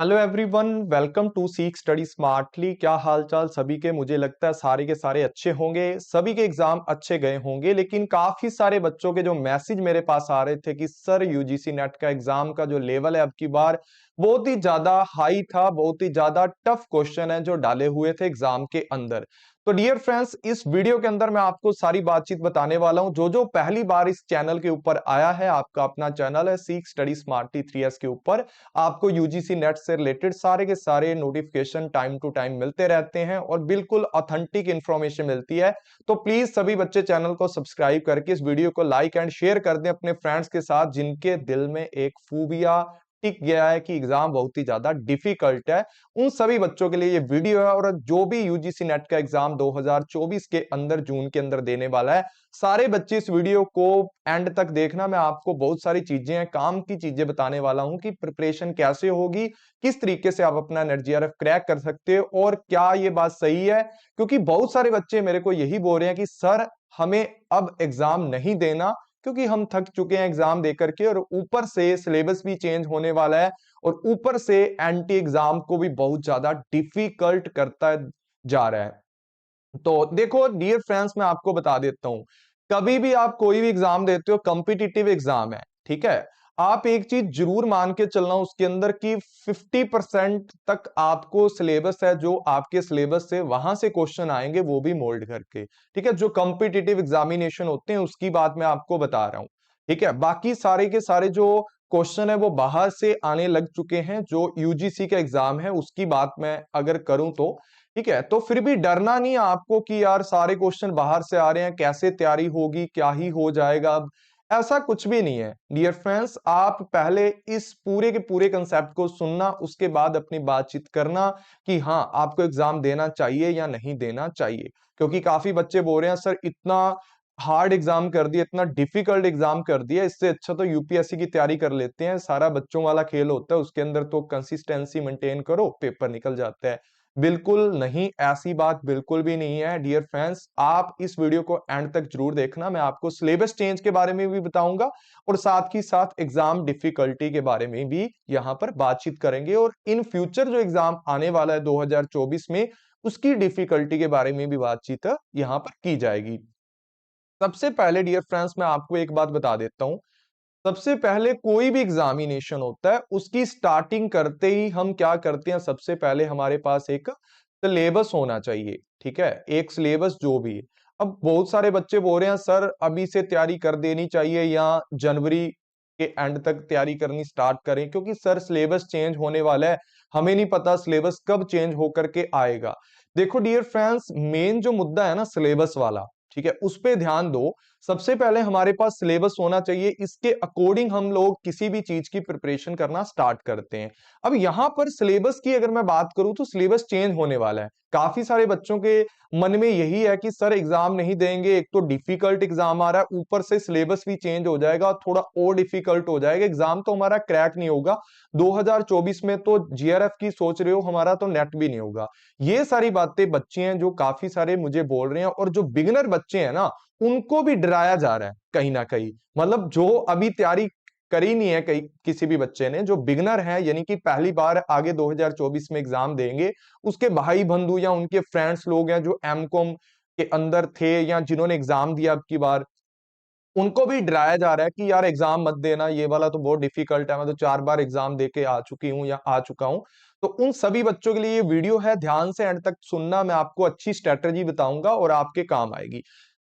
Hello everyone, welcome to seek study smartly. क्या हाल चाल सभी के? मुझे लगता है सारे के सारे अच्छे होंगे, सभी के एग्जाम अच्छे गए होंगे। लेकिन काफी सारे बच्चों के जो मैसेज मेरे पास आ रहे थे कि सर यूजीसी नेट का एग्जाम का जो लेवल है अब की बार बहुत ही ज्यादा हाई था, बहुत ही ज्यादा टफ क्वेश्चन है जो डाले हुए थे एग्जाम के अंदर। तो डियर फ्रेंड्स, इस वीडियो के अंदर मैं आपको सारी बातचीत बताने वाला हूं। जो जो पहली बार इस चैनल के ऊपर आया है, आपका अपना चैनल है सीक स्टडी स्मार्टली 3S के ऊपर, आपको यूजीसी नेट से रिलेटेड सारे के सारे नोटिफिकेशन टाइम टू टाइम मिलते रहते हैं और बिल्कुल ऑथेंटिक इंफॉर्मेशन मिलती है। तो प्लीज सभी बच्चे चैनल को सब्सक्राइब करके इस वीडियो को लाइक एंड शेयर कर दें अपने फ्रेंड्स के साथ जिनके दिल में एक फूबिया टिक गया है कि एग्जाम बहुत ही ज्यादा डिफिकल्ट है। उन सभी बच्चों के लिए ये वीडियो है। और जो भी यूजीसी नेट का एग्जाम 2024 के अंदर जून के अंदर देने वाला है, सारे बच्चे इस वीडियो को एंड तक देखना। मैं आपको बहुत सारी चीजें हैं, काम की चीजें बताने वाला हूं कि प्रिपरेशन कैसे होगी, किस तरीके से आप अपना एनआरजीआरएफ क्रैक कर सकते हो और क्या ये बात सही है। क्योंकि बहुत सारे बच्चे मेरे को यही बोल रहे हैं कि सर हमें अब एग्जाम नहीं देना क्योंकि हम थक चुके हैं एग्जाम देकर के, और ऊपर से सिलेबस भी चेंज होने वाला है और ऊपर से एंटी एग्जाम को भी बहुत ज्यादा डिफिकल्ट करता जा रहा है। तो देखो डियर फ्रेंड्स, मैं आपको बता देता हूं, कभी भी आप कोई भी एग्जाम देते हो, कॉम्पिटिटिव एग्जाम है, ठीक है, आप एक चीज जरूर मान के चलना उसके अंदर कि 50% तक आपको सिलेबस है जो आपके सिलेबस से वहां से क्वेश्चन आएंगे, वो भी मोल्ड करके। ठीक है, जो कॉम्पिटिटिव एग्जामिनेशन होते हैं उसकी बात मैं आपको बता रहा हूं। ठीक है, बाकी सारे के सारे जो क्वेश्चन है वो बाहर से आने लग चुके हैं। जो यूजीसी का एग्जाम है उसकी बात मैं अगर करूं तो ठीक है, तो फिर भी डरना नहीं है आपको कि यार सारे क्वेश्चन बाहर से आ रहे हैं, कैसे तैयारी होगी, क्या ही हो जाएगा। अब ऐसा कुछ भी नहीं है डियर फ्रेंड्स। आप पहले इस पूरे के पूरे कंसेप्ट को सुनना, उसके बाद अपनी बातचीत करना कि हाँ आपको एग्जाम देना चाहिए या नहीं देना चाहिए। क्योंकि काफी बच्चे बोल रहे हैं सर इतना हार्ड एग्जाम कर दिया, इतना डिफिकल्ट एग्जाम कर दिया, इससे अच्छा तो यूपीएससी की तैयारी कर लेते हैं, सारा बच्चों वाला खेल होता है उसके अंदर, तो कंसिस्टेंसी मेंटेन करो पेपर निकल जाता है। बिल्कुल नहीं, ऐसी बात बिल्कुल भी नहीं है डियर फ्रेंड्स। आप इस वीडियो को एंड तक जरूर देखना, मैं आपको सिलेबस चेंज के बारे में भी बताऊंगा और साथ ही साथ एग्जाम डिफिकल्टी के बारे में भी यहां पर बातचीत करेंगे, और इन फ्यूचर जो एग्जाम आने वाला है 2024 में उसकी डिफिकल्टी के बारे में भी बातचीत यहां पर की जाएगी। सबसे पहले डियर फ्रेंड्स मैं आपको एक बात बता देता हूं, सबसे पहले कोई भी एग्जामिनेशन होता है उसकी स्टार्टिंग करते ही हम क्या करते हैं, सबसे पहले हमारे पास एक सिलेबस होना चाहिए। ठीक है, एक सिलेबस जो भी है। अब बहुत सारे बच्चे बोल रहे हैं सर अभी से तैयारी कर देनी चाहिए या जनवरी के एंड तक तैयारी करनी स्टार्ट करें, क्योंकि सर सिलेबस चेंज होने वाला है, हमें नहीं पता सिलेबस कब चेंज होकर के आएगा। देखो डियर फ्रेंड्स, मेन जो मुद्दा है ना सिलेबस वाला, ठीक है, उस पे ध्यान दो। सबसे पहले हमारे पास सिलेबस होना चाहिए, इसके अकॉर्डिंग हम लोग किसी भी चीज की प्रिपरेशन करना स्टार्ट करते हैं। अब यहां पर सिलेबस की अगर मैं बात करूं तो सिलेबस चेंज होने वाला है। काफी सारे बच्चों के मन में यही है कि सर एग्जाम नहीं देंगे, एक तो डिफिकल्ट एग्जाम आ रहा है, ऊपर से सिलेबस भी चेंज हो जाएगा, थोड़ा और डिफिकल्ट हो जाएगा, एग्जाम तो हमारा क्रैक नहीं होगा। 2024 में तो जीआरएफ की सोच रहे हो, हमारा तो नेट भी नहीं होगा। ये सारी बातें बच्चे हैं जो काफी सारे मुझे बोल रहे हैं, और जो बिगिनर बच्चे हैं ना उनको भी डराया जा रहा है कहीं ना कहीं। मतलब जो अभी तैयारी करी नहीं है कहीं किसी भी बच्चे ने, जो बिगनर है यानी कि पहली बार आगे 2024 में एग्जाम देंगे, उसके भाई बंधु या उनके फ्रेंड्स लोग हैं जो एमकॉम के अंदर थे या जिन्होंने एग्जाम दिया अब की बार, उनको भी डराया जा रहा है कि यार एग्जाम मत देना, ये वाला तो बहुत डिफिकल्ट है, मैं तो 4 बार एग्जाम देके आ चुकी हूँ या आ चुका हूं। तो उन सभी बच्चों के लिए ये वीडियो है, ध्यान से एंड तक सुनना, मैं आपको अच्छी स्ट्रेटेजी बताऊंगा और आपके काम आएगी।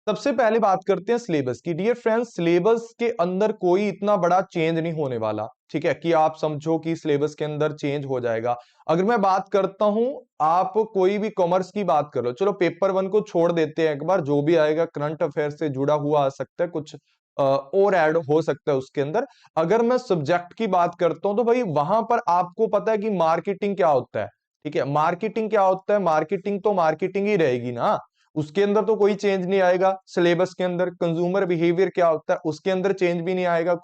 सबसे पहले बात करते हैं सिलेबस की। डियर फ्रेंड्स, सिलेबस के अंदर कोई इतना बड़ा चेंज नहीं होने वाला, ठीक है, कि आप समझो कि सिलेबस के अंदर चेंज हो जाएगा। अगर मैं बात करता हूं, आप कोई भी कॉमर्स की बात करो, चलो पेपर 1 को छोड़ देते हैं एक बार, जो भी आएगा करंट अफेयर से जुड़ा हुआ आ सकता है, कुछ और ऐड हो सकता है उसके अंदर। अगर मैं सब्जेक्ट की बात करता हूं तो भाई वहां पर आपको पता है कि मार्केटिंग क्या होता है। ठीक है, मार्केटिंग क्या होता है, मार्केटिंग तो मार्केटिंग ही रहेगी ना, उसके अंदर तो कोई चेंज नहीं आएगा। सिलेबस के अंदर कंज्यूमर बिहेवियर क्या होता है उसके अंदर चेंज भी नहीं आएगा,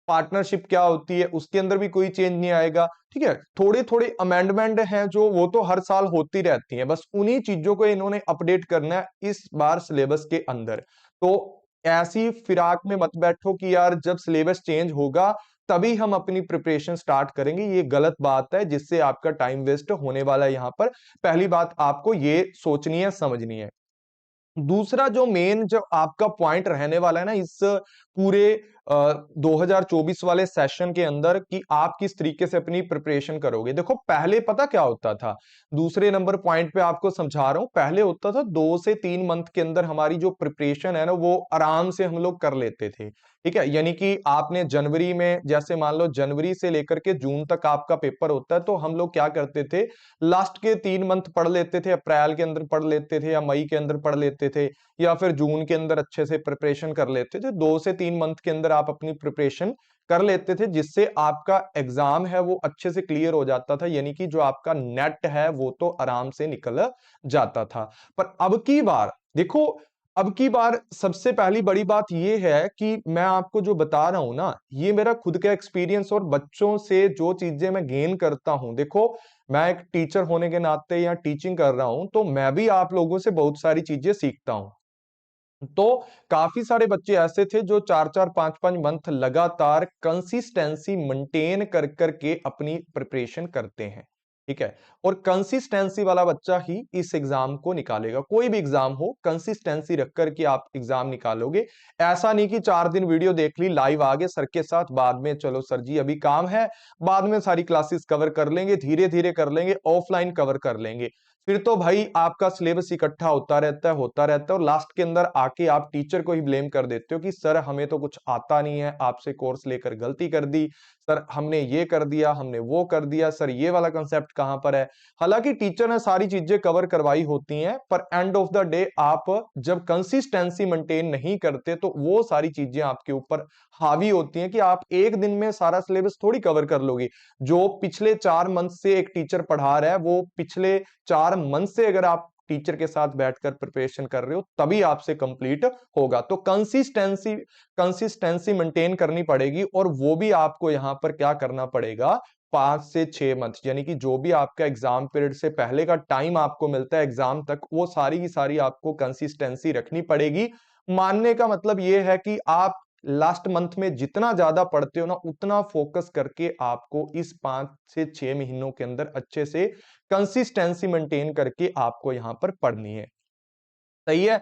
पार्टनरशिप क्या होती है उसके अंदर भी कोई चेंज नहीं आएगा। ठीक है, थोड़े थोड़े अमेंडमेंट हैं जो वो तो हर साल होती रहती हैं, बस उन्हीं चीजों को इन्होंने अपडेट करना है इस बार सिलेबस के अंदर। तो ऐसी फिराक में मत बैठो कि यार जब सिलेबस चेंज होगा तभी हम अपनी प्रिपरेशन स्टार्ट करेंगे। ये गलत बात है जिससे आपका टाइम वेस्ट होने वाला है। यहां पर पहली बात आपको ये सोचनी है, समझनी है। दूसरा जो मेन जो आपका पॉइंट रहने वाला है ना इस पूरे 2024 वाले सेशन के अंदर, कि आप किस तरीके से अपनी प्रिपरेशन करोगे। देखो पहले पता क्या होता था, दूसरे नंबर पॉइंट पे आपको समझा रहा हूं, पहले होता था 2 से 3 मंथ के अंदर हमारी जो प्रिपरेशन है ना वो आराम से हम लोग कर लेते थे। ठीक है, यानी कि आपने जनवरी में, जैसे मान लो जनवरी से लेकर के जून तक आपका पेपर होता है, तो हम लोग क्या करते थे, लास्ट के 3 मंथ पढ़ लेते थे, अप्रैल के अंदर पढ़ लेते थे या मई के अंदर पढ़ लेते थे या फिर जून के अंदर अच्छे से प्रिपरेशन कर लेते थे। 2 से 3 मंथ के अंदर आप अपनी प्रिपरेशन कर लेते थे, जिससे आपका एग्जाम है वो अच्छे से क्लियर हो जाता था, यानी कि जो आपका नेट है वो तो आराम से निकल जाता था। पर अब की बार देखो, अब की बार सबसे पहली बड़ी बात यह है कि मैं आपको जो बता रहा हूं ना, ये मेरा खुद का एक्सपीरियंस और बच्चों से जो चीजें मैं गेन करता हूं। देखो मैं एक टीचर होने के नाते या टीचिंग कर रहा हूं, तो मैं भी आप लोगों से बहुत सारी चीजें सीखता हूं। तो काफी सारे बच्चे ऐसे थे जो 4-4 5-5 मंथ लगातार कंसिस्टेंसी मेंटेन कर करके अपनी प्रिपरेशन करते हैं। ठीक है, और कंसिस्टेंसी वाला बच्चा ही इस एग्जाम को निकालेगा। कोई भी एग्जाम हो, कंसिस्टेंसी रख करके आप एग्जाम निकालोगे। ऐसा नहीं कि 4 दिन वीडियो देख ली, लाइव आगे सर के साथ, बाद में चलो सर जी अभी काम है, बाद में सारी क्लासेस कवर कर लेंगे, धीरे धीरे कर लेंगे, ऑफलाइन कवर कर लेंगे। फिर तो भाई आपका सिलेबस इकट्ठा होता रहता है और लास्ट के अंदर आके आप टीचर को ही ब्लेम कर देते हो कि सर हमें तो कुछ आता नहीं है, आपसे कोर्स लेकर गलती कर दी, सर हमने ये कर दिया, हमने वो कर दिया, सर ये वाला कंसेप्ट कहां पर है। हालांकि टीचर ने सारी चीजें कवर करवाई होती हैं, पर एंड ऑफ द डे आप जब कंसिस्टेंसी मेंटेन नहीं करते तो वो सारी चीजें आपके ऊपर हावी होती हैं कि आप एक दिन में सारा सिलेबस थोड़ी कवर कर लोगे। जो पिछले 4 मंथ से एक टीचर पढ़ा रहा है, वो पिछले 4 मंथ से अगर आप टीचर के साथ बैठकर प्रिपरेशन कर रहे हो तभी आपसे कंप्लीट होगा। तो कंसिस्टेंसी कंसिस्टेंसी मेंटेन करनी पड़ेगी, और वो भी आपको यहां पर क्या करना पड़ेगा, 5 से 6 मंथ, यानी कि जो भी आपका एग्जाम पीरियड से पहले का टाइम आपको मिलता है एग्जाम तक, वो सारी की सारी आपको कंसिस्टेंसी रखनी पड़ेगी। मानने का मतलब ये है कि आप लास्ट मंथ में जितना ज्यादा पढ़ते हो ना, उतना फोकस करके आपको इस 5 से 6 महीनों के अंदर अच्छे से कंसिस्टेंसी मेंटेन करके आपको यहां पर पढ़नी है। सही है।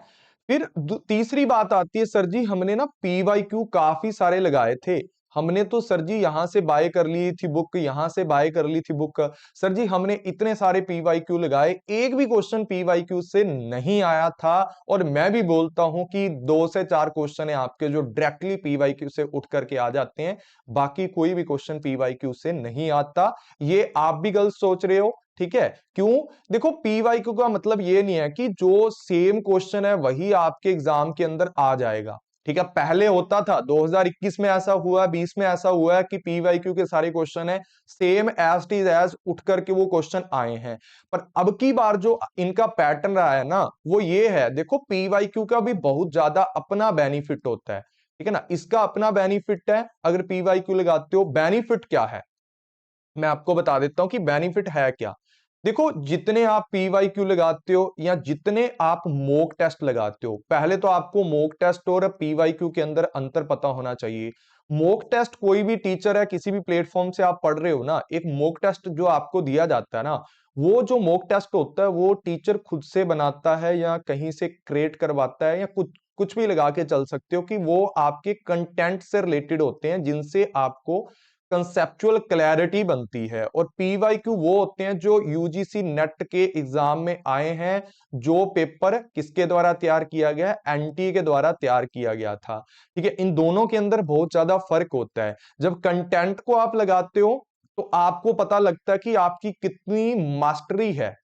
फिर तीसरी बात आती है, सर जी हमने ना पीवाईक्यू काफी सारे लगाए थे, हमने तो सर जी यहां से बाय कर ली थी बुक, यहां से बाय कर ली थी बुक, सर जी हमने इतने सारे पीवाईक्यू लगाए, एक भी क्वेश्चन पीवाईक्यू से नहीं आया था। और मैं भी बोलता हूं कि 2 से 4 क्वेश्चन है आपके जो डायरेक्टली पीवाईक्यू से उठ करके आ जाते हैं, बाकी कोई भी क्वेश्चन पीवाईक्यू से नहीं आता। ये आप भी गलत सोच रहे हो। ठीक है, क्यों? देखो पीवाईक्यू का मतलब ये नहीं है कि जो सेम क्वेश्चन है वही आपके एग्जाम के अंदर आ जाएगा। ठीक है, पहले होता था, 2021 में ऐसा हुआ, 20 में ऐसा हुआ है कि पीवाईक्यू के सारे क्वेश्चन है same as it is as उठ करके वो क्वेश्चन आए हैं। पर अब की बार जो इनका पैटर्न रहा है ना वो ये है, देखो पीवाईक्यू का भी बहुत ज्यादा अपना बेनिफिट होता है। ठीक है ना, इसका अपना बेनिफिट है। अगर पीवाईक्यू लगाते हो, बेनिफिट क्या है मैं आपको बता देता हूं कि बेनिफिट है क्या। देखो जितने आप पीवाईक्यू लगाते हो या जितने आप मॉक टेस्ट लगाते हो, पहले तो आपको मॉक टेस्ट और पीवाईक्यू के अंदर अंतर पता होना चाहिए। मॉक टेस्ट कोई भी टीचर है, किसी भी प्लेटफॉर्म से आप पढ़ रहे हो ना, एक मॉक टेस्ट जो आपको दिया जाता है ना, वो जो मॉक टेस्ट होता है वो टीचर खुद से बनाता है या कहीं से क्रिएट करवाता है, या कुछ कुछ भी लगा के चल सकते हो कि वो आपके कंटेंट से रिलेटेड होते हैं जिनसे आपको कंसेप्चुअल क्लैरिटी बनती है। और पीवाईक्यू वो होते हैं जो यूजीसी नेट के एग्जाम में आए हैं, जो पेपर किसके द्वारा तैयार किया गया है, एनटीए के द्वारा तैयार किया गया था। ठीक है, इन दोनों के अंदर बहुत ज्यादा फर्क होता है। जब कंटेंट को आप लगाते हो तो आपको पता लगता है कि आपकी कितनी मास्टरी है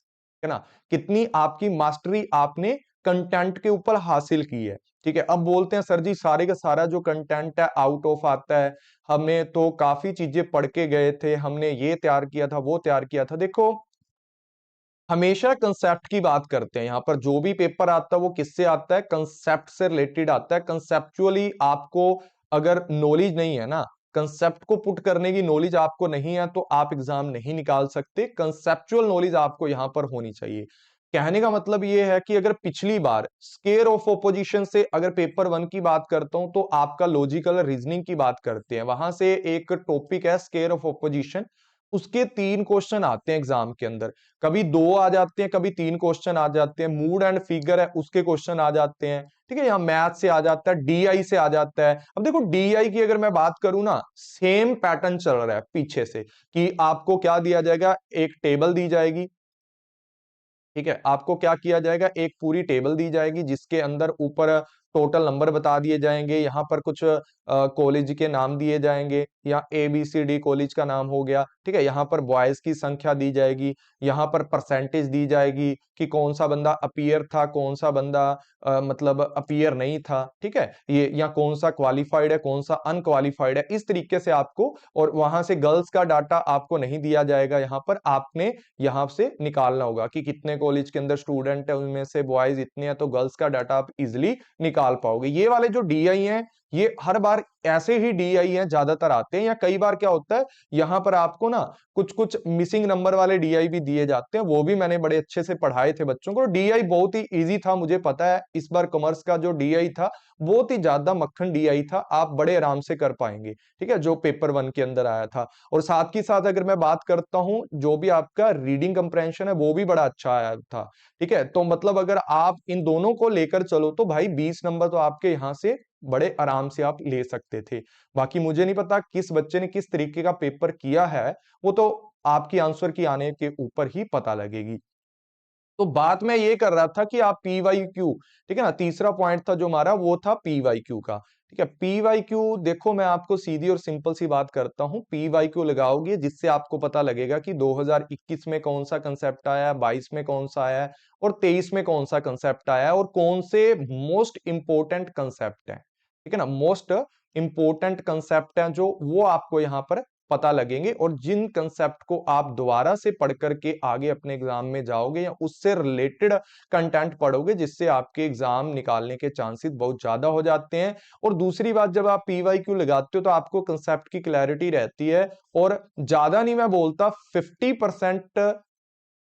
ना, कितनी आपकी मास्टरी आपने कंटेंट के ऊपर हासिल की है। ठीक है, अब बोलते हैं सर जी सारे का सारा जो कंटेंट है आउट ऑफ आता है, हमने तो काफी चीजें पढ़ के गए थे, हमने ये तैयार किया था, वो तैयार किया था। देखो हमेशा कंसेप्ट की बात करते हैं, यहां पर जो भी पेपर आता है वो किससे आता है, कंसेप्ट से रिलेटेड आता है। कंसेप्चुअली आपको अगर नॉलेज नहीं है ना, कंसेप्ट को पुट करने की नॉलेज आपको नहीं है, तो आप एग्जाम नहीं निकाल सकते। कंसेप्चुअल नॉलेज आपको यहां पर होनी चाहिए। कहने का मतलब ये है कि अगर पिछली बार स्केयर ऑफ ऑपोजिशन से अगर पेपर वन की बात करता हूं तो आपका लॉजिकल रीजनिंग की बात करते हैं, वहां से एक टॉपिक है स्केयर ऑफ ऑपोजिशन, उसके 3 क्वेश्चन आते हैं एग्जाम के अंदर। कभी 2 आ जाते हैं, कभी 3 क्वेश्चन आ जाते हैं। मूड एंड फिगर है उसके क्वेश्चन आ जाते हैं, ठीक है। यहाँ मैथ से आ जाता है, डीआई से आ जाता है। अब देखो डीआई की अगर मैं बात करूं ना, सेम पैटर्न चल रहा है पीछे से, कि आपको क्या दिया जाएगा, एक टेबल दी जाएगी, ठीक है। आपको क्या किया जाएगा, एक पूरी टेबल दी जाएगी जिसके अंदर ऊपर टोटल नंबर बता दिए जाएंगे, यहाँ पर कुछ कॉलेज के नाम दिए जाएंगे, या ABCD कॉलेज का नाम हो गया, ठीक है। यहाँ पर बॉयज की संख्या दी जाएगी, यहाँ पर परसेंटेज दी जाएगी कि कौन सा बंदा अपीयर था, कौन सा बंदा मतलब अपीयर नहीं था, ठीक है। ये या कौन सा क्वालिफाइड है, कौन सा अनक्वालिफाइड है, इस तरीके से आपको। और वहां से गर्ल्स का डाटा आपको नहीं दिया जाएगा, यहाँ पर आपने यहां से निकालना होगा कि कितने कॉलेज के अंदर स्टूडेंट है, उनमें से बॉयज इतने हैं, तो गर्ल्स का डाटा आप इजिली निकाल पाओगे। ये वाले जो डीआई हैं, ये हर बार ऐसे ही डीआई हैं ज्यादातर आते हैं, या कई बार क्या होता है यहां पर आपको ना कुछ कुछ मिसिंग नंबर वाले डीआई भी दिए जाते हैं, वो भी मैंने बड़े अच्छे से पढ़ाए थे बच्चों को। डीआई बहुत ही इजी था, मुझे पता है इस बार कॉमर्स का जो डीआई था बहुत ही ज्यादा मक्खन डीआई था, आप बड़े आराम से कर पाएंगे, ठीक है, जो पेपर वन के अंदर आया था। और साथ ही साथ अगर मैं बात करता हूं, जो भी आपका रीडिंग कंप्रेंशन है वो भी बड़ा अच्छा आया था, ठीक है। तो मतलब अगर आप इन दोनों को लेकर चलो तो भाई 20 नंबर तो आपके यहां से बड़े आराम से आप ले सकते थे। बाकी मुझे नहीं पता किस बच्चे ने किस तरीके का पेपर किया है, वो तो आपकी आंसर की आने के ऊपर ही पता लगेगी। तो बात मैं ये कर रहा था कि आप पीवाईक्यू, ठीक है ना, तीसरा पॉइंट था जो हमारा वो था पीवाईक्यू का, ठीक है। पीवाईक्यू देखो, मैं आपको सीधी और सिंपल सी बात करता हूं, पीवाईक्यू लगाओगे जिससे आपको पता लगेगा कि 2021 में कौन सा कंसेप्ट आया है, 22 में कौन सा आया है, और 23 में कौन सा कंसेप्ट आया है, और कौन से मोस्ट इंपोर्टेंट कंसेप्ट है, ठीक है ना। मोस्ट इंपोर्टेंट कंसेप्ट है जो, वो आपको यहां पर पता लगेंगे। और जिन कंसेप्ट को आप दोबारा से पढ़ करके आगे अपने एग्जाम में जाओगे या उससे रिलेटेड कंटेंट पढ़ोगे, जिससे आपके एग्जाम निकालने के चांसेस बहुत ज्यादा हो जाते हैं। और दूसरी बात, जब आप पीवाईक्यू लगाते हो तो आपको कंसेप्ट की क्लैरिटी रहती है, और ज्यादा नहीं मैं बोलता, 50%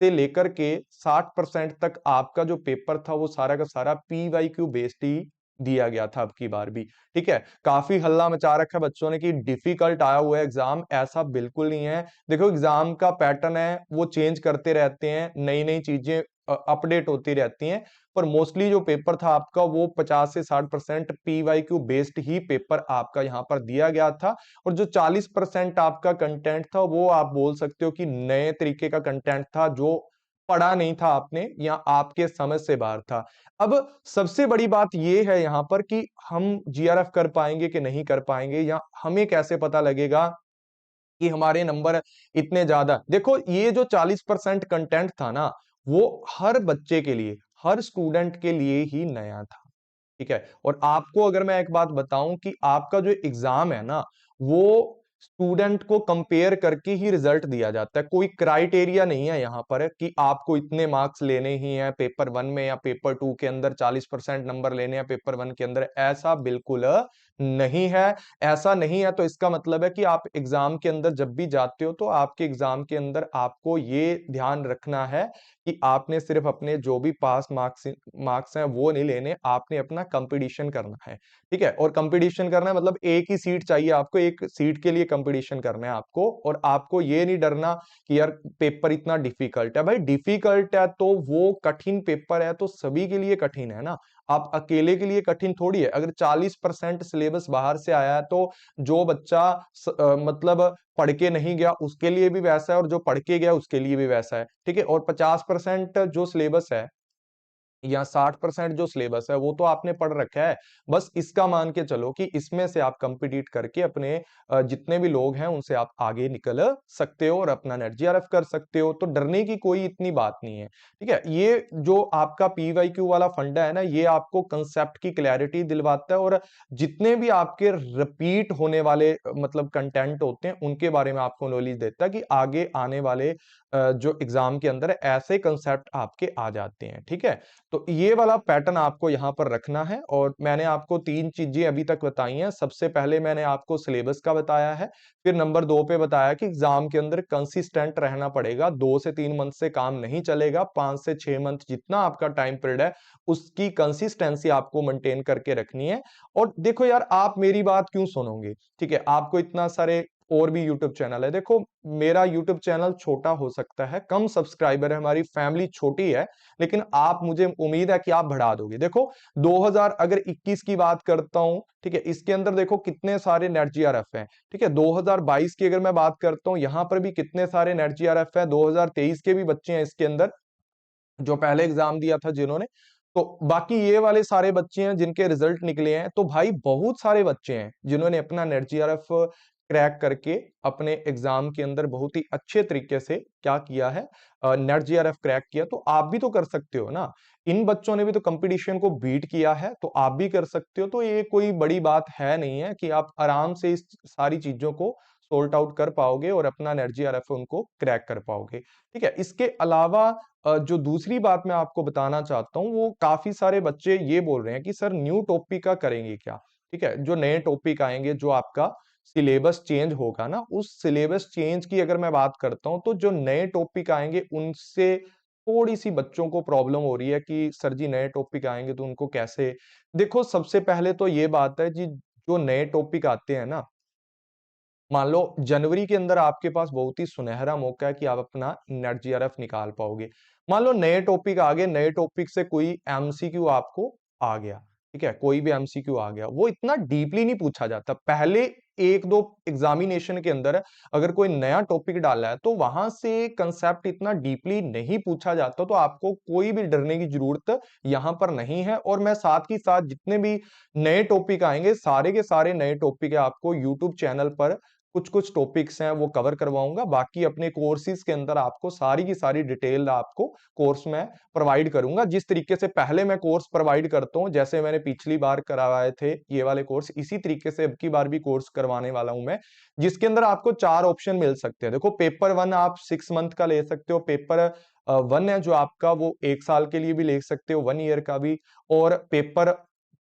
से लेकर के 60% तक आपका जो पेपर था वो सारा का सारा पीवाईक्यू बेस्ड ही दिया गया था अब की बार भी, ठीक है। काफी हल्ला मचा रखा है बच्चों ने कि डिफिकल्ट आया हुआ है एग्जाम, ऐसा बिल्कुल नहीं है। देखो एग्जाम का पैटर्न है वो चेंज करते रहते हैं, नई नई चीजें अपडेट होती रहती हैं, पर मोस्टली जो पेपर था आपका वो 50 से 60% पीवाईक्यू बेस्ड ही पेपर आपका यहाँ पर दिया गया था। और जो 40% आपका कंटेंट था वो आप बोल सकते हो कि नए तरीके का कंटेंट था, जो पढ़ा नहीं था आपने या आपके समझ से बाहर था। अब सबसे बड़ी बात यह है यहां पर कि हम जीआरएफ कर पाएंगे कि नहीं कर पाएंगे, या हमें कैसे पता लगेगा कि हमारे नंबर इतने ज्यादा। देखो ये जो 40% कंटेंट था ना, वो हर बच्चे के लिए, हर स्टूडेंट के लिए ही नया था, ठीक है। और आपको अगर मैं एक बात बताऊं कि आपका जो एग्जाम है ना, वो स्टूडेंट को कंपेयर करके ही रिजल्ट दिया जाता है। कोई क्राइटेरिया नहीं है यहां पर कि आपको इतने मार्क्स लेने ही हैं पेपर वन में, या पेपर टू के अंदर 40% नंबर लेने हैं पेपर वन के अंदर, ऐसा बिल्कुल नहीं है। ऐसा नहीं है तो इसका मतलब है कि आप एग्जाम के अंदर जब भी जाते हो तो आपके एग्जाम के अंदर आपको ये ध्यान रखना है कि आपने सिर्फ अपने जो भी पास मार्क्स मार्क्स हैं वो नहीं लेने, आपने अपना कंपटीशन करना है, ठीक है। और कंपटीशन करना है मतलब एक ही सीट चाहिए आपको, एक सीट के लिए कंपटीशन करना है आपको। और आपको ये नहीं डरना कि यार पेपर इतना डिफिकल्ट है, भाई डिफिकल्ट है तो वो कठिन पेपर है तो सभी के लिए कठिन है ना, आप अकेले के लिए कठिन थोड़ी है। अगर 40% सिलेबस बाहर से आया है तो जो बच्चा मतलब पढ़ के नहीं गया उसके लिए भी वैसा है, और जो पढ़ के गया उसके लिए भी वैसा है, ठीक है। और 50% जो सिलेबस है या 60% जो सिलेबस है वो तो आपने पढ़ रखा है, बस इसका मान के चलो कि इसमें से आप कंपीट करके अपने जितने भी लोग हैं उनसे आप आगे निकल सकते हो और अपना नेट जीआरएफ कर सकते हो। तो डरने की कोई इतनी बात नहीं है, ठीक है। ये जो आपका पीवाईक्यू वाला फंडा है ना, ये आपको कंसेप्ट की क्लैरिटी दिलवाता है, और जितने भी आपके रिपीट होने वाले मतलब कंटेंट होते हैं उनके बारे में आपको नॉलेज देता है कि आगे आने वाले जो एग्जाम के अंदर ऐसे कंसेप्ट आपके आ जाते हैं, ठीक है। तो ये वाला पैटर्न आपको यहाँ पर रखना है। और मैंने आपको 3 चीजें अभी तक बताई हैं। सबसे पहले मैंने आपको सिलेबस का बताया है, फिर नंबर 2 पे बताया कि एग्जाम के अंदर कंसिस्टेंट रहना पड़ेगा, 2 से 3 मंथ से काम नहीं चलेगा, 5 से 6 मंथ जितना आपका टाइम पीरियड है उसकी कंसिस्टेंसी आपको मेंटेन करके रखनी है। और देखो यार, आप मेरी बात क्यों सुनोगे, ठीक है, आपको इतना सारे और भी यूट्यूब चैनल है। देखो, मेरा यूट्यूब चैनल छोटा हो सकता है, कम सब्सक्राइबर है, हमारी फैमिली छोटी है, लेकिन आप, मुझे उम्मीद है कि आप बढ़ा दोगे। देखो 2000 अगर 21 की बात करता हूं, ठीक है, इसके अंदर देखो कितने सारे नेट जीआरएफ हैं, ठीक है। 2022 की अगर मैं बात करता हूं, यहां पर भी कितने सारे नेट जीआरएफ है, 2023 के भी बच्चे हैं इसके अंदर जो पहले एग्जाम दिया था जिन्होंने। तो बाकी ये वाले सारे बच्चे हैं जिनके रिजल्ट निकले हैं। तो भाई बहुत सारे बच्चे हैं जिन्होंने अपना नेट जीआरएफ क्रैक करके अपने एग्जाम के अंदर बहुत ही अच्छे तरीके से क्या किया है, नेट जीआरएफ क्रैक किया। तो आप भी तो कर सकते हो ना। इन बच्चों ने भी तो कंपटीशन को बीट किया है, तो आप भी कर सकते हो। तो ये कोई बड़ी बात है नहीं है कि आप आराम से इस सारी चीजों को सोल्ट आउट कर पाओगे और अपना नेट जीआरएफ उनको क्रैक कर पाओगे, ठीक है। इसके अलावा जो दूसरी बात मैं आपको बताना चाहता हूं, वो काफी सारे बच्चे ये बोल रहे हैं कि सर न्यू टॉपिक का करेंगे क्या, ठीक है। जो नए टॉपिक आएंगे, जो आपका सिलेबस चेंज होगा ना, उस सिलेबस चेंज की अगर मैं बात करता हूं, तो जो नए टॉपिक आएंगे उनसे थोड़ी सी बच्चों को प्रॉब्लम हो रही है कि सर जी नए टॉपिक आएंगे तो उनको कैसे। देखो सबसे पहले तो ये बात है जी, जो नए टॉपिक आते हैं ना, मान लो जनवरी के अंदर आपके पास बहुत ही सुनहरा मौका है कि आप अपना नेट जीआरएफ निकाल पाओगे। मान लो नए टॉपिक आ गए, नए टॉपिक से कोई एमसीक्यू आपको आ गया, ठीक है, कोई भी एमसीक्यू आ गया, वो इतना डीपली नहीं पूछा जाता। पहले एक दो एग्जामिनेशन के अंदर अगर कोई नया टॉपिक डाला है तो वहां से कंसेप्ट इतना डीपली नहीं पूछा जाता, तो आपको कोई भी डरने की जरूरत यहां पर नहीं है। और मैं साथ ही साथ जितने भी नए टॉपिक आएंगे, सारे के सारे नए टॉपिक है आपको यूट्यूब चैनल पर कुछ कुछ टॉपिक्स हैं वो कवर करवाऊंगा। बाकी अपने कोर्सेज के अंदर आपको सारी की सारी डिटेल आपको कोर्स में प्रोवाइड करूंगा। जिस तरीके से पहले मैं कोर्स प्रोवाइड करता हूं, जैसे मैंने पिछली बार करवाए थे ये वाले कोर्स, इसी तरीके से अब की बार भी कोर्स करवाने वाला हूं मैं, जिसके अंदर आपको 4 ऑप्शन मिल सकते हैं। देखो पेपर 1 आप 6 मंथ का ले सकते हो, पेपर 1 है जो आपका वो 1 साल के लिए भी ले सकते हो, 1 ईयर का भी। और पेपर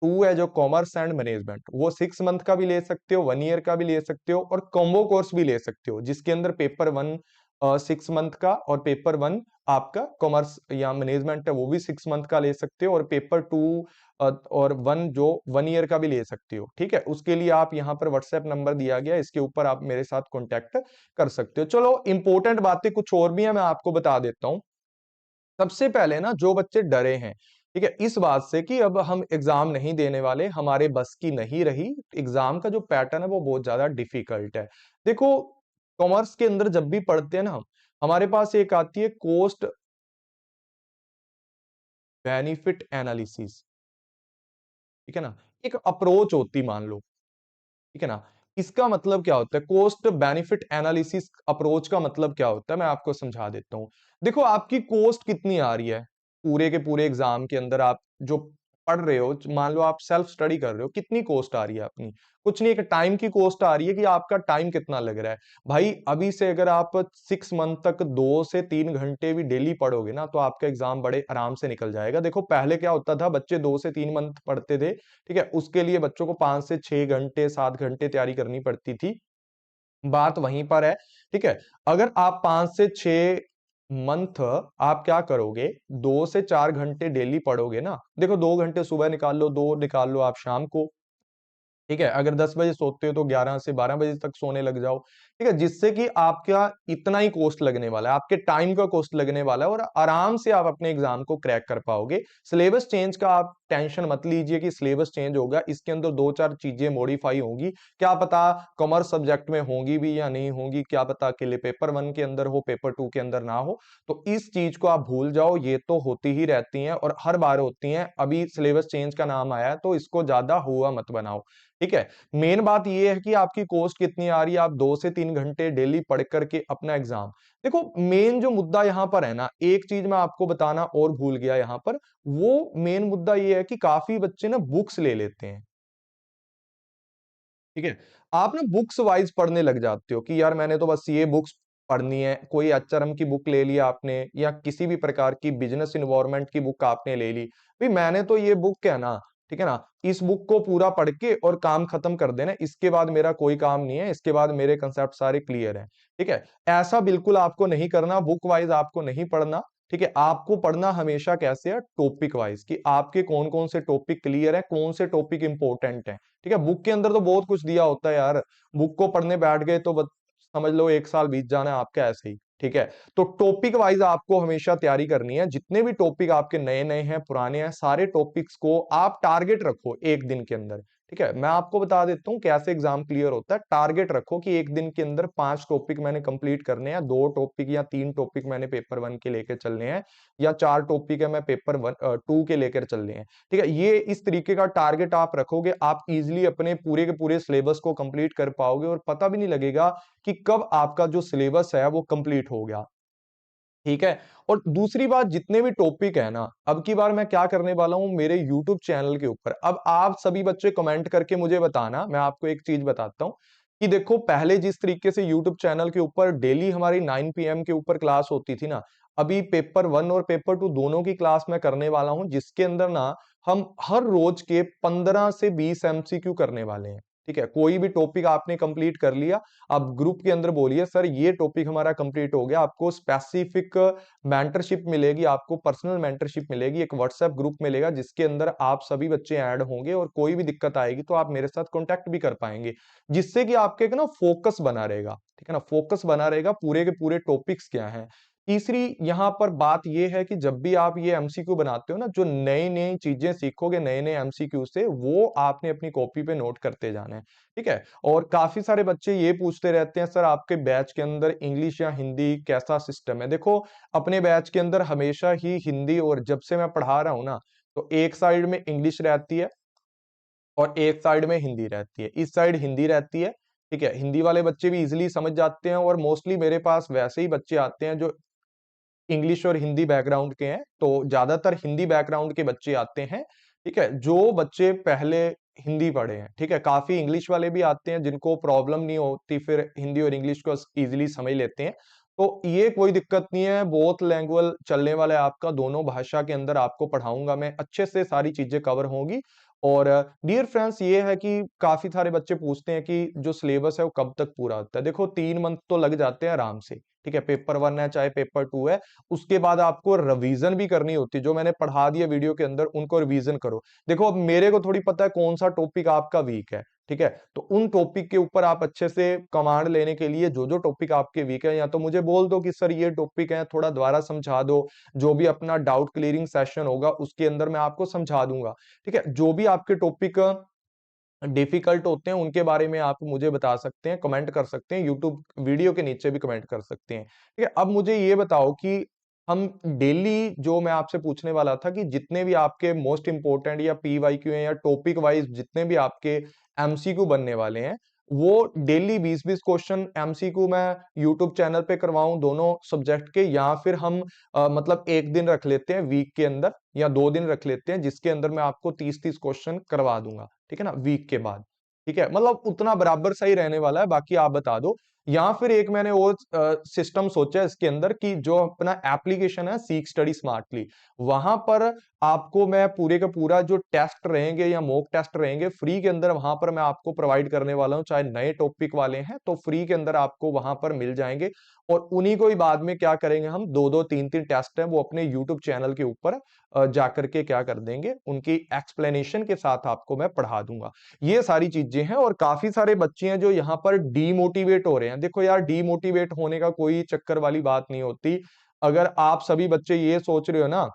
2 है जो कॉमर्स एंड मैनेजमेंट, वो 6 मंथ का भी ले सकते हो, 1 ईयर का भी ले सकते हो, और कॉम्बो कोर्स भी ले सकते हो जिसके अंदर पेपर 1 6 मंथ का और पेपर 1 आपका कॉमर्स या मैनेजमेंट है वो भी 6 मंथ का ले सकते हो, और पेपर 2 और 1 जो 1 ईयर का भी ले सकते हो, ठीक है। उसके लिए आप यहाँ पर व्हाट्सएप नंबर दिया गया, इसके ऊपर आप मेरे साथ कॉन्टेक्ट कर सकते हो। चलो इंपॉर्टेंट बातें कुछ और भी है, मैं आपको बता देता हूँ। सबसे पहले ना, जो बच्चे डरे हैं, ठीक है, इस बात से कि अब हम एग्जाम नहीं देने वाले, हमारे बस की नहीं रही, एग्जाम का जो पैटर्न है वो बहुत ज्यादा डिफिकल्ट है। देखो कॉमर्स के अंदर जब भी पढ़ते हैं ना हम, हमारे पास एक आती है कॉस्ट बेनिफिट एनालिसिस, ठीक है ना, एक अप्रोच होती मान लो, ठीक है ना। इसका मतलब क्या होता है, कॉस्ट बेनिफिट एनालिसिस अप्रोच का मतलब क्या होता है, मैं आपको समझा देता हूं। देखो आपकी कॉस्ट कितनी आ रही है पूरे के पूरे एग्जाम के अंदर, आप जो पढ़ रहे हो, मान लो आप सेल्फ स्टडी कर रहे हो, कितनी कॉस्ट आ रही है अपनी, कुछ नहीं, एक टाइम की कॉस्ट आ रही है कि आपका टाइम कितना लग रहा है। भाई अभी से अगर आप 6 मंथ तक 2 से 3 घंटे भी डेली पढ़ोगे ना, तो आपका एग्जाम बड़े आराम से निकल जाएगा। देखो पहले क्या होता था, बच्चे 2 से 3 मंथ पढ़ते थे, ठीक है, उसके लिए बच्चों को 5 से 6 घंटे 7 घंटे तैयारी करनी पड़ती थी। बात वहीं पर है, ठीक है। अगर आप 5 से 6 मंथ आप क्या करोगे, 2 से 4 घंटे डेली पढ़ोगे ना, देखो 2 घंटे सुबह निकाल लो, 2 निकाल लो आप शाम को, ठीक है। अगर 10 बजे सोते हो तो 11 से 12 बजे तक सोने लग जाओ, ठीक है, जिससे कि आपका इतना ही कॉस्ट लगने वाला है, आपके टाइम का कॉस्ट लगने वाला है, और आराम से आप अपने एग्जाम को क्रैक कर पाओगे। सिलेबस चेंज का आप टेंशन मत लीजिए कि सिलेबस चेंज होगा, इसके अंदर 2 4 चीजें मॉडिफाई होंगी, क्या पता कॉमर्स सब्जेक्ट में होंगी भी या नहीं होंगी, क्या पता अकेले पेपर 1 के अंदर हो, पेपर 2 के अंदर ना हो। तो इस चीज को आप भूल जाओ, ये तो होती ही रहती हैं और हर बार होती हैं, अभी सिलेबस चेंज का नाम आया है तो इसको ज्यादा हुआ मत बनाओ, ठीक है। मेन बात यह है कि आपकी कॉस्ट कितनी आ रही है, आप 2 से 3 घंटे डेली पढ़ करके अपना एग्जाम। देखो मेन जो मुद्दा यहां पर है ना, एक चीज मैं आपको बताना और भूल गया यहां पर, वो मेन मुद्दा यह है कि काफी बच्चे ना बुक्स ले लेते हैं, ठीक है। आप ना बुक्स वाइज पढ़ने लग जाते हो कि यार मैंने तो बस ये बुक्स पढ़नी है, कोई एचआरएम की बुक ले ली आपने या किसी भी प्रकार की बिजनेस इन्वायरमेंट की बुक आपने ले ली, भाई मैंने तो ये बुक है ना, ठीक है ना, इस बुक को पूरा पढ़ के और काम खत्म कर देना, इसके बाद मेरा कोई काम नहीं है, इसके बाद मेरे कंसेप्ट सारे क्लियर हैं, ठीक है। ऐसा बिल्कुल आपको नहीं करना, बुक वाइज आपको नहीं पढ़ना, ठीक है। आपको पढ़ना हमेशा कैसे है, टॉपिक वाइज, कि आपके कौन कौन से टॉपिक क्लियर है, कौन से टॉपिक इंपॉर्टेंट है, ठीक है। बुक के अंदर तो बहुत कुछ दिया होता है यार, बुक को पढ़ने बैठ गए तो समझ लो 1 साल बीत जाना है आपका ऐसे ही, ठीक है। तो टॉपिक वाइज आपको हमेशा तैयारी करनी है, जितने भी टॉपिक आपके नए नए हैं पुराने हैं, सारे टॉपिक्स को आप टारगेट रखो एक दिन के अंदर, ठीक है। मैं आपको बता देता हूं कैसे एग्जाम क्लियर होता है। टारगेट रखो कि एक दिन के अंदर 5 टॉपिक मैंने कंप्लीट करने हैं, 2 टॉपिक या 3 टॉपिक मैंने पेपर 1 के लेकर चलने हैं, या 4 टॉपिक है मैं पेपर 2 के लेकर चलने हैं, ठीक है। ये इस तरीके का टारगेट आप रखोगे, आप इजिली अपने पूरे के पूरे सिलेबस को कंप्लीट कर पाओगे और पता भी नहीं लगेगा कि कब आपका जो सिलेबस है वो कंप्लीट हो गया, ठीक है। और दूसरी बात, जितने भी टॉपिक है ना, अब की बार मैं क्या करने वाला हूं मेरे YouTube चैनल के ऊपर, अब आप सभी बच्चे कमेंट करके मुझे बताना, मैं आपको एक चीज बताता हूं कि देखो पहले जिस तरीके से YouTube चैनल के ऊपर डेली हमारी 9 PM के ऊपर क्लास होती थी ना, अभी पेपर 1 और पेपर 2 दोनों की क्लास मैं करने वाला हूं, जिसके अंदर ना हम हर रोज के 15 से 20 MCQ करने वाले हैं, ठीक है। कोई भी टॉपिक आपने कंप्लीट कर लिया, आप ग्रुप के अंदर बोलिए सर ये टॉपिक हमारा कंप्लीट हो गया, आपको स्पेसिफिक मेंटरशिप मिलेगी, आपको पर्सनल मेंटरशिप मिलेगी, एक व्हाट्सएप ग्रुप मिलेगा जिसके अंदर आप सभी बच्चे ऐड होंगे, और कोई भी दिक्कत आएगी तो आप मेरे साथ कांटेक्ट भी कर पाएंगे, जिससे कि आपके एक ना फोकस बना रहेगा, ठीक है ना, फोकस बना रहेगा पूरे के पूरे टॉपिक्स क्या हैं। तीसरी यहां पर बात यह है कि जब भी आप ये एमसीक्यू बनाते हो ना, जो नई नई चीजें सीखोगे नए नए एमसीक्यू से, वो आपने अपनी कॉपी पे नोट करते जाना है, ठीक है। और काफी सारे बच्चे ये पूछते रहते हैं सर आपके बैच के अंदर इंग्लिश या हिंदी कैसा सिस्टम है। देखो अपने बैच के अंदर हमेशा ही हिंदी, और जब से मैं पढ़ा रहा हूं ना, तो एक साइड में इंग्लिश रहती है और एक साइड में हिंदी रहती है, इस साइड हिंदी रहती है, ठीक है। हिंदी वाले बच्चे भी इजिली समझ जाते हैं, और मोस्टली मेरे पास वैसे ही बच्चे आते हैं जो इंग्लिश और हिंदी बैकग्राउंड के हैं, तो ज्यादातर हिंदी बैकग्राउंड के बच्चे आते हैं, ठीक है, जो बच्चे पहले हिंदी पढ़े हैं, ठीक है। काफी इंग्लिश वाले भी आते हैं जिनको प्रॉब्लम नहीं होती, फिर हिंदी और इंग्लिश को इजीली समझ लेते हैं, तो ये कोई दिक्कत नहीं है, बोथ लैंग्वेज चलने वाला है आपका, दोनों भाषा के अंदर आपको पढ़ाऊंगा मैं, अच्छे से सारी चीजें कवर होंगी। और डियर फ्रेंड्स, ये है कि काफी सारे बच्चे पूछते हैं कि जो सिलेबस है वो कब तक पूरा होता है। देखो 3 मंथ तो लग जाते हैं आराम से, ठीक है। पेपर 1 है चाहे पेपर 2 है, उसके बाद आपको रिवीजन भी करनी होती है, जो मैंने पढ़ा दिया वीडियो के अंदर उनको रिवीजन करो। देखो अब मेरे को थोड़ी पता है कौन सा टॉपिक आपका वीक है, ठीक है, तो उन टॉपिक के ऊपर आप अच्छे से कमांड लेने के लिए जो जो टॉपिक आपके वीक है, या तो मुझे बोल दो कि सर ये टॉपिक है, थोड़ा दोबारा समझा दो, जो भी अपना डाउट क्लियरिंग सेशन होगा उसके अंदर मैं आपको समझा दूंगा, ठीक है। जो भी आपके टॉपिक डिफिकल्ट होते हैं उनके बारे में आप मुझे बता सकते हैं, कमेंट कर सकते हैं, यूट्यूब वीडियो के नीचे भी कमेंट कर सकते हैं, ठीक है। अब मुझे ये बताओ कि हम डेली, जो मैं आपसे पूछने वाला था कि जितने भी आपके मोस्ट इंपोर्टेंट या पीवाईक्यू हैं या टॉपिक वाइज जितने भी आपके एमसीक्यू बनने वाले हैं, वो डेली 20-20 क्वेश्चन एमसीक्यू मैं यूट्यूब चैनल पे करवाऊं दोनों सब्जेक्ट के, या फिर हम मतलब एक दिन रख लेते हैं वीक के अंदर, या 2 दिन रख लेते हैं जिसके अंदर मैं आपको 30-30 क्वेश्चन करवा दूंगा, ठीक है ना, वीक के बाद, ठीक है। मतलब उतना बराबर सही रहने वाला है, बाकी आप बता दो। या फिर एक मैंने और सिस्टम सोचा है इसके अंदर कि जो अपना एप्लीकेशन है सीख स्टडी स्मार्टली, वहां पर आपको मैं पूरे का पूरा जो टेस्ट रहेंगे या मॉक टेस्ट रहेंगे फ्री के अंदर, वहां पर मैं आपको प्रोवाइड करने वाला हूं, चाहे नए टॉपिक वाले हैं तो फ्री के अंदर आपको वहां पर मिल जाएंगे। और उन्हीं को ही बाद में क्या करेंगे, हम 2-2 3-3 टेस्ट हैं वो अपने यूट्यूब चैनल के ऊपर जाकर के क्या कर देंगे, उनकी एक्सप्लेनेशन के साथ आपको मैं पढ़ा दूंगा। ये सारी चीजें हैं, और काफी सारे बच्चे हैं जो यहाँ पर डीमोटिवेट हो रहे हैं। देखो यार, डीमोटिवेट होने का कोई चक्कर वाली बात नहीं होती। अगर आप सभी बच्चे ये सोच रहे हो ना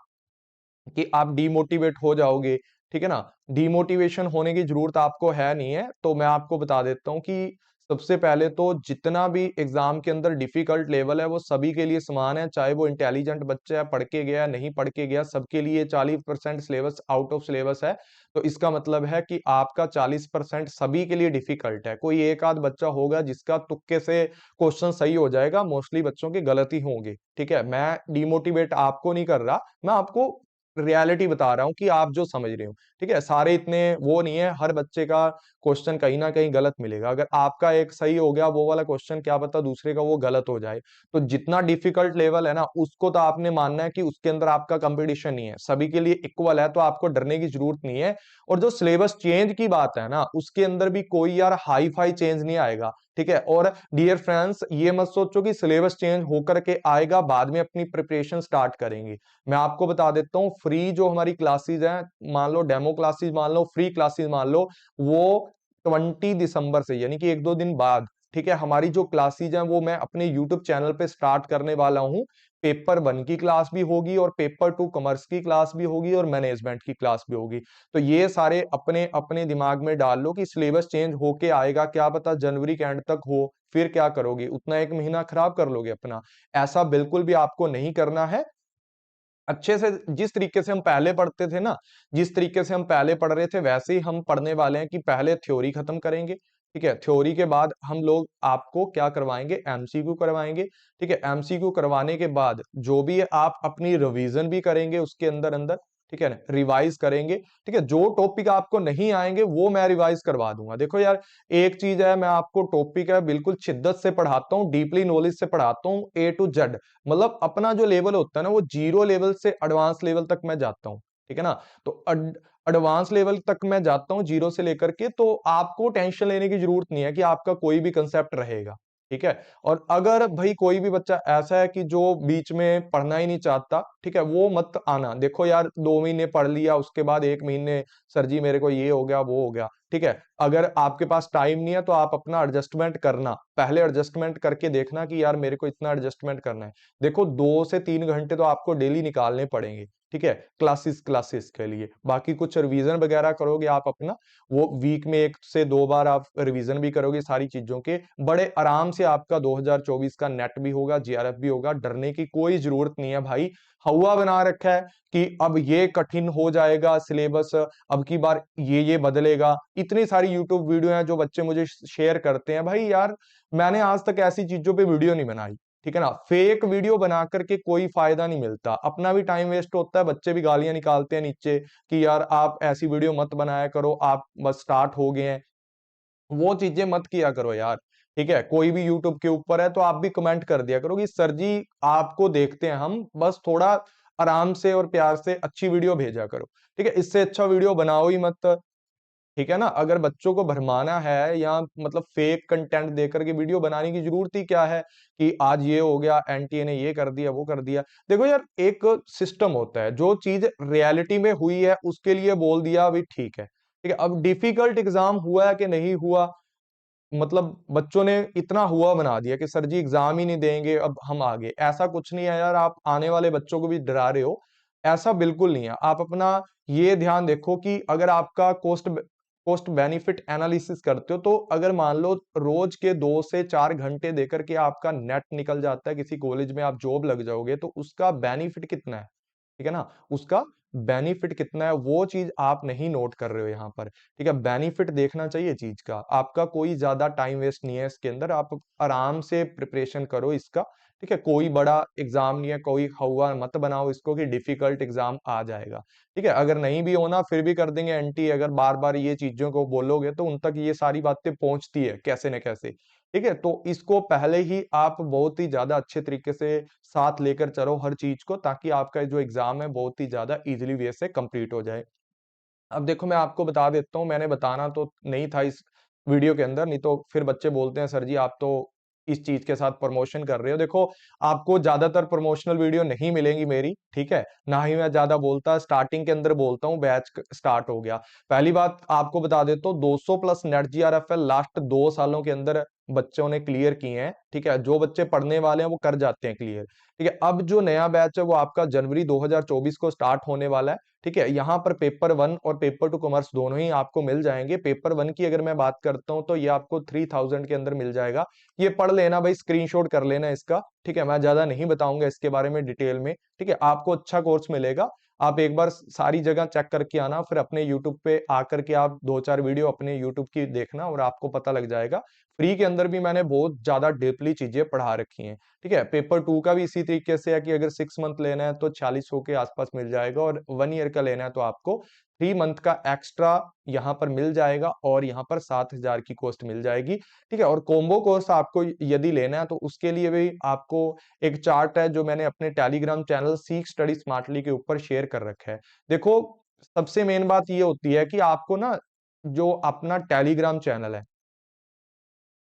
कि आप डीमोटिवेट हो जाओगे, ठीक है ना, डीमोटिवेशन होने की जरूरत आपको है नहीं है। तो मैं आपको बता देता हूं कि सबसे पहले तो जितना भी एग्जाम के अंदर डिफिकल्ट लेवल है वो सभी के लिए समान है, चाहे वो इंटेलिजेंट बच्चा है, पढ़ के गया नहीं पढ़ के गया, सबके लिए 40% सिलेबस आउट ऑफ सिलेबस है। तो इसका मतलब है कि आपका 40% सभी के लिए डिफिकल्ट है, कोई एक आध बच्चा होगा जिसका तुक्के से क्वेश्चन सही हो जाएगा, मोस्टली बच्चों की गलती होंगे, ठीक है। मैं डिमोटिवेट आपको नहीं कर रहा, मैं आपको रियलिटी बता रहा हूँ कि आप जो समझ रहे हो, ठीक है? सारे इतने वो नहीं है, हर बच्चे का क्वेश्चन कहीं न कहीं गलत मिलेगा। अगर आपका एक सही हो गया, वो वाला क्वेश्चन क्या पता दूसरे का वो गलत हो जाए। तो जितना डिफिकल्ट लेवल है ना, उसको तो आपने मानना है कि उसके अंदर आपका कंपटीशन नहीं है, सभी के लिए इक्वल है, तो आपको डरने की जरूरत नहीं है। और जो सिलेबस चेंज की बात है ना, उसके अंदर भी कोई यार हाई-फाई चेंज नहीं आएगा, ठीक है? और डियर फ्रेंड्स, ये मत सोचो कि सिलेबस चेंज होकर के आएगा, बाद में अपनी प्रिपरेशन स्टार्ट करेंगे। मैं आपको बता देता हूँ, फ्री जो हमारी क्लासेस हैं, मान लो डेमो क्लासेस मान लो, फ्री क्लासेस मान लो, वो 20 दिसंबर से यानी कि एक दो दिन बाद, ठीक है, हमारी जो क्लासेस हैं वो मैं अपने यूट्यूब चैनल पे स्टार्ट करने वाला हूँ। पेपर वन की क्लास भी होगी और पेपर टू कॉमर्स की क्लास भी होगी और मैनेजमेंट की क्लास भी होगी। तो ये सारे अपने अपने दिमाग में डाल लो कि सिलेबस चेंज होके आएगा, क्या पता जनवरी के एंड तक हो, फिर क्या करोगे? उतना एक महीना खराब कर लोगे अपना। ऐसा बिल्कुल भी आपको नहीं करना है। अच्छे से जिस तरीके से हम पहले पढ़ते थे ना, जिस तरीके से हम पहले पढ़ रहे थे, वैसे ही हम पढ़ने वाले हैं कि पहले थ्योरी खत्म करेंगे, ठीक है? थ्योरी के बाद हम लोग आपको क्या करवाएंगे? एमसीक्यू करवाएंगे, ठीक है? एमसीक्यू करवाने के बाद जो भी आप अपनी रिवीजन भी करेंगे उसके अंदर अंदर, ठीक है ना? रिवाइज करेंगे, ठीक है? जो टॉपिक आपको नहीं आएंगे वो मैं रिवाइज करवा दूंगा। देखो यार, एक चीज है, मैं आपको टॉपिक है बिल्कुल शिद्दत से पढ़ाता हूँ, डीपली नॉलेज से पढ़ाता हूँ, ए टू जेड। मतलब अपना जो लेवल होता है ना, वो जीरो लेवल से एडवांस लेवल तक मैं जाता हूँ, ठीक है ना? तो एडवांस लेवल तक मैं जाता हूँ जीरो से लेकर के, तो आपको टेंशन लेने की जरूरत नहीं है कि आपका कोई भी कंसेप्ट रहेगा, ठीक है? और अगर भाई कोई भी बच्चा ऐसा है कि जो बीच में पढ़ना ही नहीं चाहता, ठीक है, वो मत आना। देखो यार, 2 महीने पढ़ लिया, उसके बाद 1 महीने सर जी मेरे को ये हो गया वो हो गया, ठीक है? अगर आपके पास टाइम नहीं है तो आप अपना एडजस्टमेंट करना, पहले एडजस्टमेंट करके देखना कि यार मेरे को इतना एडजस्टमेंट करना है। देखो 2 से 3 घंटे तो आपको डेली निकालने पड़ेंगे, ठीक है, क्लासेस क्लासेस के लिए। बाकी कुछ रिवीजन वगैरह करोगे आप अपना, वो वीक में 1 से 2 बार आप रिवीजन भी करोगे सारी चीजों के, बड़े आराम से आपका 2024 का नेट भी होगा, जीआरएफ भी होगा। डरने की कोई जरूरत नहीं है भाई। हवा बना रखा है कि अब ये कठिन हो जाएगा सिलेबस, अब की बार ये बदलेगा। इतनी सारी यूट्यूब वीडियो हैं जो बच्चे मुझे शेयर करते हैं, भाई यार मैंने आज तक ऐसी चीजों पे वीडियो नहीं बनाई, ठीक है ना? फेक वीडियो बना करके कोई फायदा नहीं मिलता, अपना भी टाइम वेस्ट होता है, बच्चे भी गालियां निकालते हैं नीचे कि यार आप ऐसी वीडियो मत बनाया करो, आप बस स्टार्ट हो गए हैं। वो चीजें मत किया करो यार, ठीक है? कोई भी यूट्यूब के ऊपर है तो आप भी कमेंट कर दिया करो कि सर जी आपको देखते हैं हम, बस थोड़ा आराम से और प्यार से अच्छी वीडियो भेजा करो, ठीक है? इससे अच्छा वीडियो बनाओ ही मत, ठीक है ना? अगर बच्चों को भरमाना है या मतलब फेक कंटेंट देकर के वीडियो बनाने की जरूरत ही क्या है कि आज ये हो गया, एनटीए ने ये कर दिया वो कर दिया। देखो यार, एक सिस्टम होता है, जो चीज रियलिटी में हुई है उसके लिए बोल दिया अभी, ठीक है, ठीक है? अब डिफिकल्ट एग्जाम हुआ है कि नहीं हुआ, मतलब बच्चों ने इतना हुआ बना दिया कि सर जी एग्जाम ही नहीं देंगे अब हम आगे। ऐसा कुछ नहीं है यार, आप आने वाले बच्चों को भी डरा रहे हो, ऐसा बिल्कुल नहीं है। आप अपना ये ध्यान देखो कि अगर आपका कॉस्ट बेनिफिट एनालिसिस करते हो, तो अगर मान लो रोज के 2 से 4 घंटे देकर के आपका नेट निकल जाता है, किसी कॉलेज में आप जॉब लग जाओगे, तो उसका बेनिफिट कितना है, ठीक है ना? उसका बेनिफिट कितना है वो चीज आप नहीं नोट कर रहे हो यहाँ पर, ठीक है? बेनिफिट देखना चाहिए चीज का। आपका कोई ज्यादा टाइम वेस्ट नहीं है इसके अंदर, आप आराम से प्रिपरेशन करो इसका, ठीक है? कोई बड़ा एग्जाम नहीं है, कोई हवा मत बनाओ इसको कि डिफिकल्ट एग्जाम आ जाएगा, ठीक है? अगर नहीं भी होना फिर भी कर देंगे एंटी, अगर बार बार ये चीजों को बोलोगे तो उन तक ये सारी बातें पहुंचती है कैसे न कैसे, ठीक है? तो इसको पहले ही आप बहुत ही ज्यादा अच्छे तरीके से साथ लेकर चलो हर चीज को, ताकि आपका जो एग्जाम है बहुत ही ज्यादा इजीली वे से कंप्लीट हो जाए। अब देखो मैं आपको बता देता हूँ, मैंने बताना तो नहीं था इस वीडियो के अंदर, नहीं तो फिर बच्चे बोलते हैं सर जी आप तो इस चीज के साथ प्रमोशन कर रहे हो। देखो, आपको ज्यादातर प्रमोशनल वीडियो नहीं मिलेंगी मेरी, ठीक है? ना ही मैं ज्यादा बोलता, स्टार्टिंग के अंदर बोलता हूँ, बैच स्टार्ट हो गया। पहली बात आपको बता देता हूँ, 200 प्लस नेट जीआरएफएल लास्ट 2 सालों के अंदर बच्चों ने क्लियर किए हैं, ठीक है? जो बच्चे पढ़ने वाले हैं वो कर जाते हैं क्लियर, ठीक है? अब जो नया बैच है वो आपका जनवरी 2024 को स्टार्ट होने वाला है, ठीक है? यहाँ पर पेपर वन और पेपर टू कॉमर्स दोनों ही आपको मिल जाएंगे। पेपर वन की अगर मैं बात करता हूँ तो ये आपको 3000 के अंदर मिल जाएगा। ये पढ़ लेना भाई, स्क्रीनशॉट कर लेना इसका, ठीक है? मैं ज्यादा नहीं बताऊंगा इसके बारे में डिटेल में, ठीक है? आपको अच्छा कोर्स मिलेगा। आप एक बार सारी जगह चेक करके आना, फिर अपने यूट्यूब पे आकर के आप 2 4 वीडियो अपने यूट्यूब की देखना और आपको पता लग जाएगा फ्री के अंदर भी मैंने बहुत ज्यादा डीपली चीजें पढ़ा रखी हैं। ठीक है, पेपर 2 का भी इसी तरीके से है कि अगर 6 मंथ लेना है तो 4000 के आसपास मिल जाएगा, और 1 ईयर का लेना है तो आपको 3 मंथ का एक्स्ट्रा यहाँ पर मिल जाएगा, और यहाँ पर 7,000 की कॉस्ट मिल जाएगी। ठीक है, और कॉम्बो कोर्स आपको यदि लेना है तो उसके लिए भी आपको एक चार्ट है जो मैंने अपने टेलीग्राम चैनल सीख स्टडी स्मार्टली के ऊपर शेयर कर रखा है। देखो, सबसे मेन बात ये होती है कि आपको ना जो अपना टेलीग्राम चैनल है,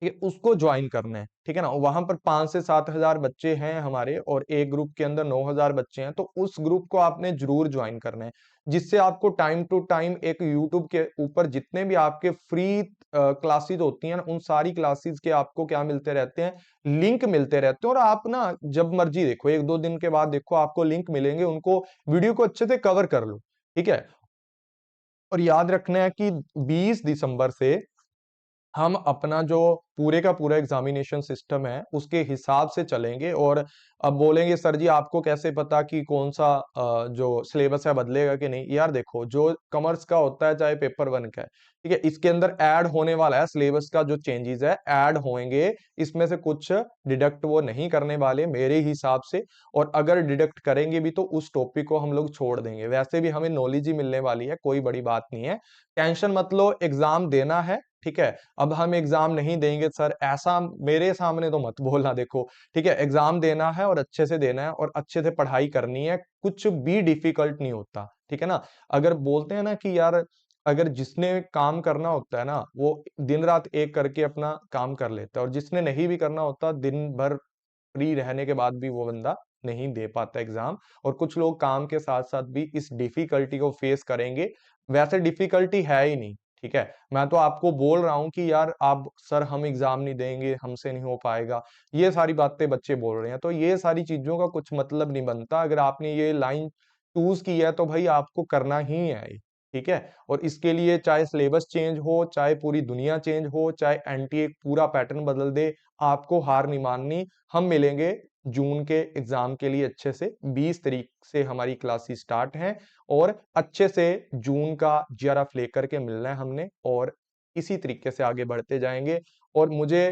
ठीक है, उसको ज्वाइन करना है। ठीक है ना, वहां पर 5 से 7 हजार बच्चे हैं हमारे, और एक ग्रुप के अंदर 9 हजार बच्चे हैं, तो उस ग्रुप को आपने जरूर ज्वाइन करना है, जिससे आपको टाइम टू टाइम एक यूट्यूब के ऊपर जितने भी आपके फ्री क्लासेस होती हैं ना, उन सारी क्लासेस के आपको क्या मिलते रहते हैं, लिंक मिलते रहते हैं, और आप ना जब मर्जी देखो, 1-2 दिन के बाद देखो, आपको लिंक मिलेंगे, उनको वीडियो को अच्छे से कवर कर लो। ठीक है, और याद रखना है कि 20 दिसंबर से हम अपना जो पूरे का पूरा एग्जामिनेशन सिस्टम है उसके हिसाब से चलेंगे। और अब बोलेंगे सर जी आपको कैसे पता कि कौन सा जो सिलेबस है बदलेगा कि नहीं। यार देखो, जो कॉमर्स का होता है चाहे पेपर 1 का है, ठीक है, इसके अंदर ऐड होने वाला है, सिलेबस का जो चेंजेस है ऐड होंगे, इसमें से कुछ डिडक्ट वो नहीं करने वाले मेरे हिसाब से। और अगर डिडक्ट करेंगे भी तो उस टॉपिक को हम लोग छोड़ देंगे, वैसे भी हमें नॉलेज ही मिलने वाली है, कोई बड़ी बात नहीं है। टेंशन मत लो, एग्जाम देना है। ठीक है, अब हम एग्जाम नहीं देंगे सर, ऐसा मेरे सामने तो मत बोलना। देखो, ठीक है, एग्जाम देना है और अच्छे से देना है और अच्छे से पढ़ाई करनी है, कुछ भी डिफिकल्ट नहीं होता। ठीक है ना, अगर बोलते हैं ना कि यार अगर जिसने काम करना होता है ना वो दिन रात एक करके अपना काम कर लेता है, और जिसने नहीं भी करना होता दिन भर फ्री रहने के बाद भी वो बंदा नहीं दे पाता एग्जाम। और कुछ लोग काम के साथ साथ भी इस डिफिकल्टी को फेस करेंगे, वैसे डिफिकल्टी है ही नहीं। ठीक है, मैं तो आपको बोल रहा हूं कि यार आप सर हम एग्जाम नहीं देंगे, हमसे नहीं हो पाएगा, ये सारी बातें बच्चे बोल रहे हैं, तो ये सारी चीजों का कुछ मतलब नहीं बनता। अगर आपने ये लाइन चूज की है तो भाई आपको करना ही है। ठीक है, और इसके लिए चाहे सिलेबस चेंज हो, चाहे पूरी दुनिया चेंज हो, चाहे एनटीए पूरा पैटर्न बदल दे, आपको हार नहीं माननी। हम मिलेंगे जून के एग्जाम के लिए अच्छे से, 20 तारीख से हमारी क्लासेस स्टार्ट हैं, और अच्छे से जून का जीआरएफ लेकर के मिलना है हमने, और इसी तरीके से आगे बढ़ते जाएंगे। और मुझे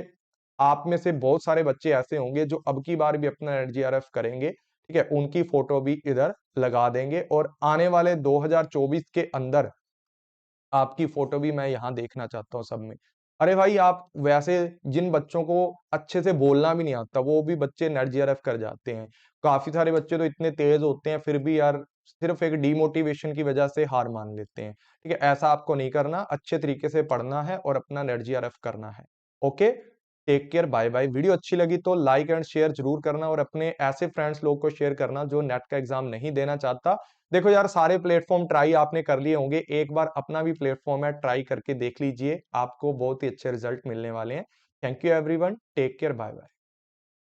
आप में से बहुत सारे बच्चे ऐसे होंगे जो अब की बार भी अपना जीआरएफ करेंगे। ठीक है, उनकी फोटो भी इधर लगा देंगे, और आने वाले 2024 के अंदर आपकी फोटो भी मैं यहाँ देखना चाहता हूँ सब में। अरे भाई, आप वैसे जिन बच्चों को अच्छे से बोलना भी नहीं आता वो भी बच्चे नेट जीआरएफ कर जाते हैं। काफी सारे बच्चे तो इतने तेज होते हैं फिर भी यार सिर्फ एक डिमोटिवेशन की वजह से हार मान लेते हैं। ठीक है, ऐसा आपको नहीं करना, अच्छे तरीके से पढ़ना है और अपना नेट जीआरएफ करना है। Okay, take care, bye bye. Video अच्छी लगी तो लाइक एंड शेयर जरूर करना, और अपने ऐसे फ्रेंड्स लोग को शेयर करना जो नेट का एग्जाम नहीं देना चाहता। देखो यार, सारे प्लेटफॉर्म ट्राई आपने कर लिए होंगे, एक बार अपना भी प्लेटफॉर्म है ट्राई करके देख लीजिए, आपको बहुत ही अच्छे रिजल्ट मिलने वाले हैं। Thank you everyone, take care, bye bye.